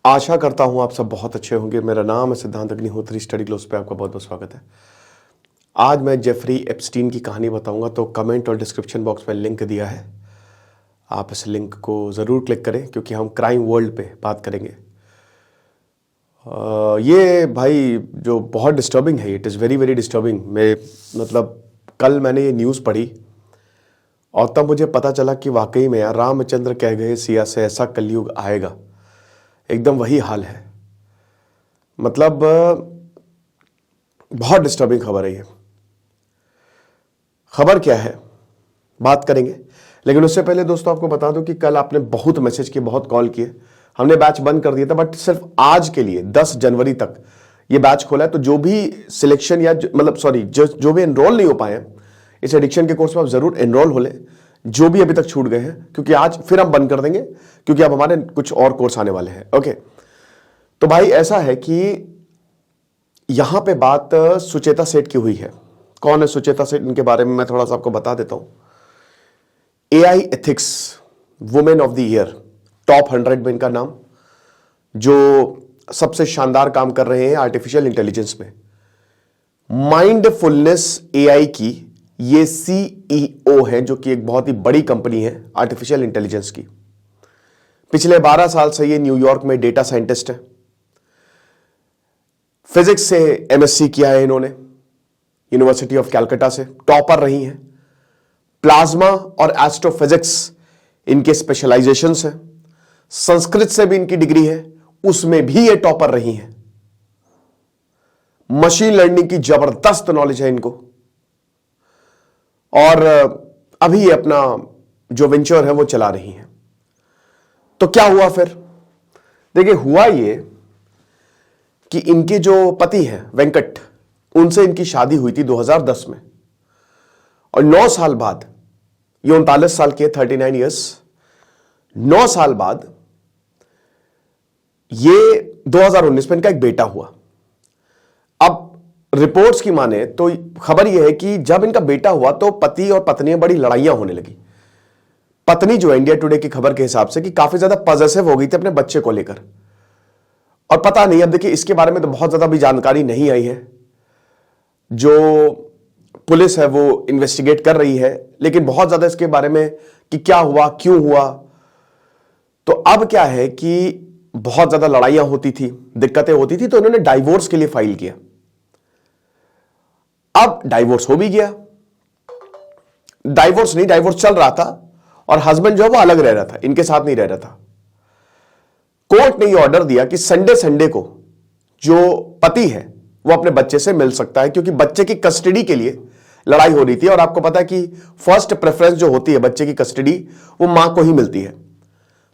आशा करता हूं आप सब बहुत अच्छे होंगे। मेरा नाम है सिद्धांत अग्निहोत्री। स्टडी ग्लोस पे आपका बहुत बहुत स्वागत है। आज मैं जेफरी एप्स्टीन की कहानी बताऊंगा, तो कमेंट और डिस्क्रिप्शन बॉक्स में लिंक दिया है, आप इस लिंक को ज़रूर क्लिक करें क्योंकि हम क्राइम वर्ल्ड पे बात करेंगे। ये भाई जो बहुत डिस्टर्बिंग है, it is very very disturbing. मतलब कल मैंने ये न्यूज़ पढ़ी और तब मुझे पता चला कि वाकई में यार रामचंद्र कह गए सिया से ऐसा कलयुग आएगा, एकदम वही हाल है। मतलब बहुत डिस्टर्बिंग खबर है ये। खबर क्या है बात करेंगे, लेकिन उससे पहले दोस्तों आपको बता दूं कि कल आपने बहुत मैसेज किए, बहुत कॉल किए। हमने बैच बंद कर दिया था, बट सिर्फ आज के लिए 10 जनवरी तक ये बैच खोला है। तो जो भी सिलेक्शन या जो भी एनरोल नहीं हो पाए हैं इस एडिक्शन के कोर्स में, आप जरूर एनरोल हो लें, जो भी अभी तक छूट गए हैं, क्योंकि आज फिर हम बंद कर देंगे, क्योंकि अब हमारे कुछ और कोर्स आने वाले हैं। ओके, तो भाई ऐसा है कि यहां पे बात सुचेता सेठ की हुई है। कौन है सुचेता सेठ, इनके बारे में मैं थोड़ा सा आपको बता देता हूं। AI ethics women of the year top 100 में इनका नाम, जो सबसे शानदार काम कर रहे हैं आर्टिफिशियल इंटेलिजेंस में। माइंडफुलनेस एआई की ये सीईओ है, जो कि एक बहुत ही बड़ी कंपनी है आर्टिफिशियल इंटेलिजेंस की। पिछले 12 साल से ये न्यूयॉर्क में डेटा साइंटिस्ट है। फिजिक्स से एमएससी किया है इन्होंने यूनिवर्सिटी ऑफ कैलकाटा से, टॉपर रही हैं। प्लाज्मा और एस्ट्रोफिजिक्स इनके स्पेशलाइजेशंस हैं। संस्कृत से भी इनकी डिग्री है, उसमें भी ये टॉपर रही हैं। मशीन लर्निंग की जबरदस्त नॉलेज है इनको, और अभी ये अपना जो वेंचर है वो चला रही हैं। तो क्या हुआ फिर? देखिए, हुआ ये कि इनके जो पति हैं वेंकट, उनसे इनकी शादी हुई थी 2010 में, और 9 साल बाद, ये 39 साल के, 39 ईयर्स, 9 साल बाद ये 2019 में इनका एक बेटा हुआ। अब रिपोर्ट्स की माने तो खबर यह है कि जब इनका बेटा हुआ तो पति और पत्नी में बड़ी लड़ाइयां होने लगी। पत्नी जो है, इंडिया टुडे की खबर के हिसाब से, कि काफी ज्यादा पॉजेसिव हो गई थी अपने बच्चे को लेकर। और पता नहीं, अब देखिए इसके बारे में तो बहुत ज्यादा भी जानकारी नहीं आई है। जो पुलिस है वो इन्वेस्टिगेट कर रही है, लेकिन बहुत ज्यादा इसके बारे में कि क्या हुआ, क्यों हुआ। तो अब क्या है कि बहुत ज्यादा लड़ाइयां होती थी, दिक्कतें होती थी, तो उन्होंने डाइवोर्स के लिए फाइल किया। अब डाइवोर्स हो भी गया। डाइवोर्स चल रहा था, और हस्बैंड जो है वो अलग रह रहा था, इनके साथ नहीं रह रहा था। कोर्ट ने ये ऑर्डर दिया कि संडे को जो पति है वो अपने बच्चे से मिल सकता है, क्योंकि बच्चे की कस्टडी के लिए लड़ाई हो रही थी। और आपको पता है कि फर्स्ट प्रेफरेंस जो होती है बच्चे की कस्टडी, वो मां को ही मिलती है।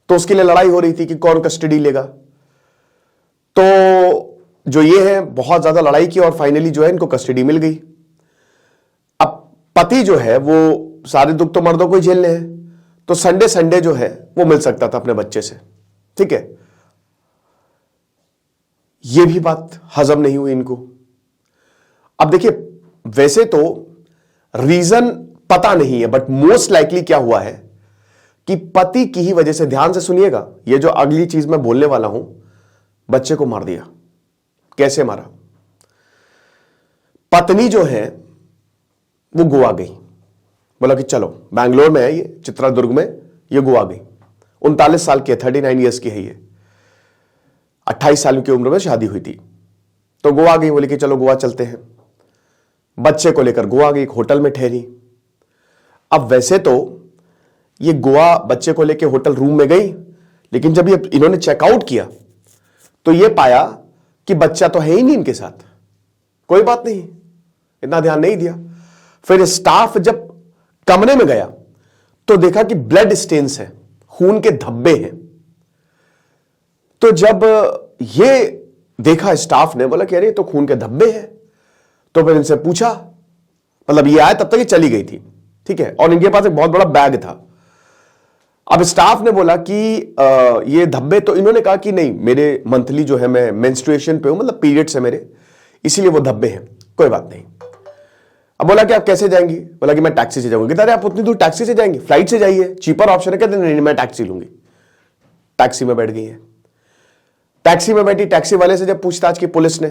तो उसके लिए लड़ाई हो रही थी कि कौन कस्टडी लेगा। तो जो ये है, बहुत ज्यादा लड़ाई की, और फाइनली जो है इनको कस्टडी मिल गई। अब पति जो है वो सारे दुख तो मर्दों को ही झेलने हैं, तो संडे जो है वो मिल सकता था अपने बच्चे से। ठीक है, ये भी बात हजम नहीं हुई इनको। अब देखिए, वैसे तो रीजन पता नहीं है, बट मोस्ट लाइकली क्या हुआ है कि पति की ही वजह से, ध्यान से सुनिएगा, ये जो अगली चीज मैं बोलने वाला हूं, बच्चे को मार दिया। कैसे मारा? पत्नी जो है वो गोवा गई, बोला कि चलो, बैंगलोर में है ये, चित्रदुर्ग में, ये गोवा गई। 39 साल की है, 39 ईयर्स की है ये। 28 साल की उम्र में शादी हुई थी, तो गोवा गई। बोली कि चलो गोवा चलते हैं। बच्चे को लेकर गोवा गई, एक होटल में ठहरी। अब वैसे तो ये गोवा बच्चे को लेकर होटल रूम में गई, लेकिन जब ये इन्होंने चेकआउट किया तो ये पाया कि बच्चा तो है ही नहीं इनके साथ। कोई बात नहीं, इतना ध्यान नहीं दिया। फिर स्टाफ जब कमरे में गया तो देखा कि ब्लड स्टेन्स है, खून के धब्बे हैं। तो जब ये देखा स्टाफ ने, बोला कि अरे तो खून के धब्बे हैं। तो फिर इनसे पूछा, मतलब ये आए तब तक ये चली गई थी, ठीक है, और इनके पास एक बहुत बड़ा बैग था। अब स्टाफ ने बोला कि ये धब्बे, तो इन्होंने कहा कि नहीं, मेरे मंथली जो है, मैं मेंस्ट्रुएशन पे हूं, मतलब पीरियड्स है मेरे, इसीलिए वो धब्बे हैं, कोई बात नहीं। अब बोला कि आप कैसे जाएंगी? बोला कि मैं टैक्सी से जाऊंगी। अरे आप उतनी दूर टैक्सी से जाएंगी? फ्लाइट से जाइए, चीपर ऑप्शन है। कहते नहीं, मैं टैक्सी लूंगी। टैक्सी में बैठ गई है। टैक्सी में बैठी, टैक्सी वाले से जब पूछताछ की पुलिस ने,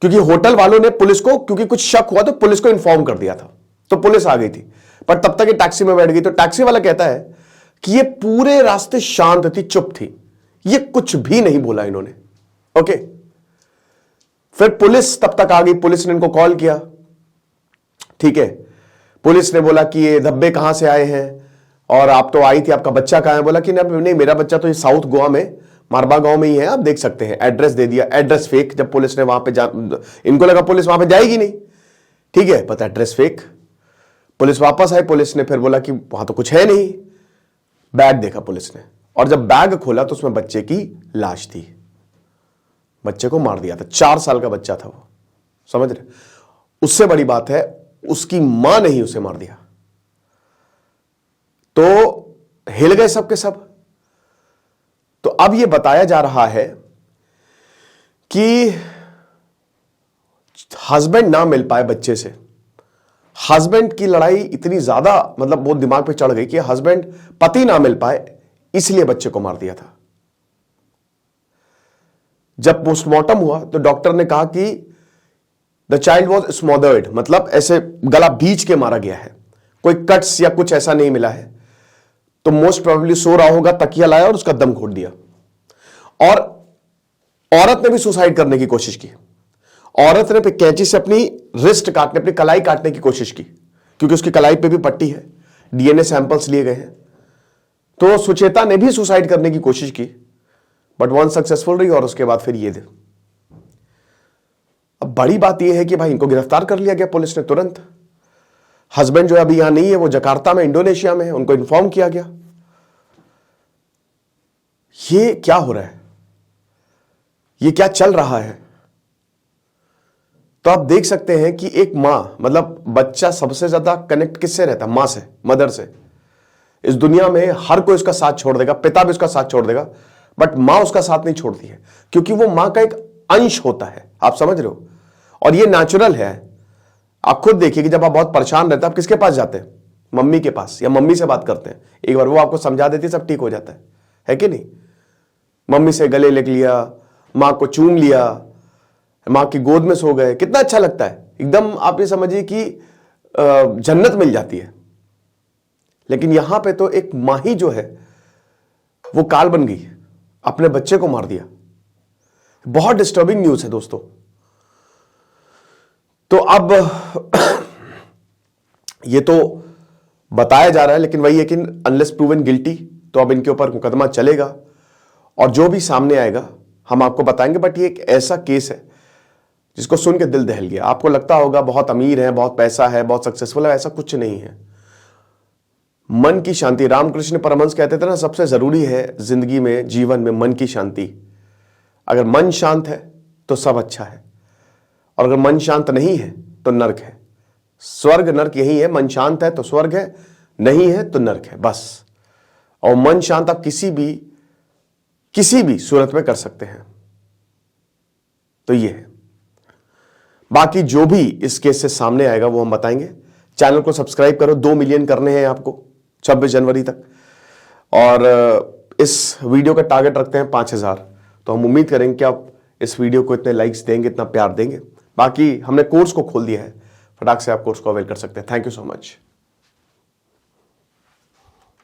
क्योंकि होटल वालों ने पुलिस को, क्योंकि कुछ शक हुआ तो पुलिस को इन्फॉर्म कर दिया था, तो पुलिस आ गई थी, पर तब तक ये टैक्सी में बैठ गई। तो टैक्सी वाला कहता है कि ये पूरे रास्ते शांत थी, चुप थी, ये कुछ भी नहीं बोला इन्होंने। ओके, फिर पुलिस तब तक आ गई, पुलिस ने इनको कॉल किया, ठीक है, पुलिस ने बोला कि ये धब्बे कहां से आए हैं और आप तो आई थी, आपका बच्चा कहां है? बोला कि नहीं, मेरा बच्चा तो ये साउथ गोवा में मारबा गांव में ही है, आप देख सकते हैं। एड्रेस दे दिया, एड्रेस फेक। जब पुलिस ने वहां पे इनको लगा पुलिस वहां पे जाएगी नहीं, ठीक है, पता एड्रेस फेक। पुलिस वापस आई, पुलिस ने फिर बोला कि वहां तो कुछ है नहीं। बैग देखा पुलिस ने, और जब बैग खोला तो उसमें बच्चे की लाश थी, बच्चे को मार दिया था, 4 साल का बच्चा था वो, समझ रहे? उससे बड़ी बात है उसकी मां ने ही उसे मार दिया। तो हिल गए सब के सब। तो अब यह बताया जा रहा है कि हस्बैंड ना मिल पाए बच्चे से, हस्बैंड की लड़ाई इतनी ज्यादा, मतलब वो दिमाग पे चढ़ गई कि हस्बैंड, पति ना मिल पाए, इसलिए बच्चे को मार दिया था। जब पोस्टमार्टम हुआ तो डॉक्टर ने कहा कि द चाइल्ड वॉज स्मोदर्ड, मतलब ऐसे गला बीच के मारा गया है, कोई कट्स या कुछ ऐसा नहीं मिला है। तो मोस्ट प्रोबेबली सो रहा होगा, तकिया लाया और उसका दम घोट दिया। और औरत ने भी सुसाइड करने की कोशिश की। औरत ने कैंची से अपनी रिस्ट काटने, अपनी कलाई काटने की कोशिश की, क्योंकि उसकी कलाई पे भी पट्टी है, डीएनए सैंपल्स लिए गए हैं। तो सुचेता ने भी सुसाइड करने की कोशिश की, बट वन सक्सेसफुल रही, और उसके बाद फिर ये दे। अब बड़ी बात यह है कि भाई इनको गिरफ्तार कर लिया गया पुलिस ने तुरंत। हस्बैंड जो अभी यहां नहीं है, वो जकार्ता में, इंडोनेशिया में है, उनको इन्फॉर्म किया गया। ये क्या हो रहा है, ये क्या चल रहा है? तो आप देख सकते हैं कि एक मां, मतलब बच्चा सबसे ज्यादा कनेक्ट किससे रहता है? मां से, मदर से। इस दुनिया में हर कोई उसका साथ छोड़ देगा, पिता भी उसका साथ छोड़ देगा, बट मां उसका साथ नहीं छोड़ती है, क्योंकि वो मां का एक अंश होता है। आप समझ रहे हो? और ये नेचुरल है। आप खुद देखिए कि जब आप बहुत परेशान रहते हैं, आप किसके पास जाते हैं? मम्मी के पास, या मम्मी से बात करते हैं। एक बार वो आपको समझा देती है, सब ठीक हो जाता है कि नहीं? मम्मी से गले लग लिया, मां को चूम लिया, मां की गोद में सो गए, कितना अच्छा लगता है एकदम। आप ये समझिए कि जन्नत मिल जाती है। लेकिन यहां पे तो एक मां ही जो है वो काल बन गई, अपने बच्चे को मार दिया। बहुत डिस्टर्बिंग न्यूज है दोस्तों। तो अब ये तो बताया जा रहा है, लेकिन वही है कि अनलेस प्रूवन गिल्टी, तो अब इनके ऊपर मुकदमा चलेगा और जो भी सामने आएगा हम आपको बताएंगे। बट ये एक ऐसा केस है जिसको सुन के दिल दहल गया। आपको लगता होगा बहुत अमीर है, बहुत पैसा है, बहुत सक्सेसफुल है, ऐसा कुछ नहीं है। मन की शांति, रामकृष्ण परमहंस कहते थे ना, सबसे जरूरी है जिंदगी में, जीवन में मन की शांति। अगर मन शांत है तो सब अच्छा है, और अगर मन शांत नहीं है तो नर्क है। स्वर्ग नर्क यही है, मन शांत है तो स्वर्ग है, नहीं है तो नर्क है, बस। और मन शांत आप किसी भी सूरत में कर सकते हैं। तो ये है। बाकी जो भी इस केस से सामने आएगा वो हम बताएंगे। चैनल को सब्सक्राइब करो, 2 मिलियन करने हैं आपको 26 जनवरी तक, और इस वीडियो का टारगेट रखते हैं 5000। तो हम उम्मीद करेंगे कि आप इस वीडियो को इतने लाइक्स देंगे, इतना प्यार देंगे। बाकी हमने कोर्स को खोल दिया है, फटाक से आप कोर्स को अवेल कर सकते हैं। Thank you so much.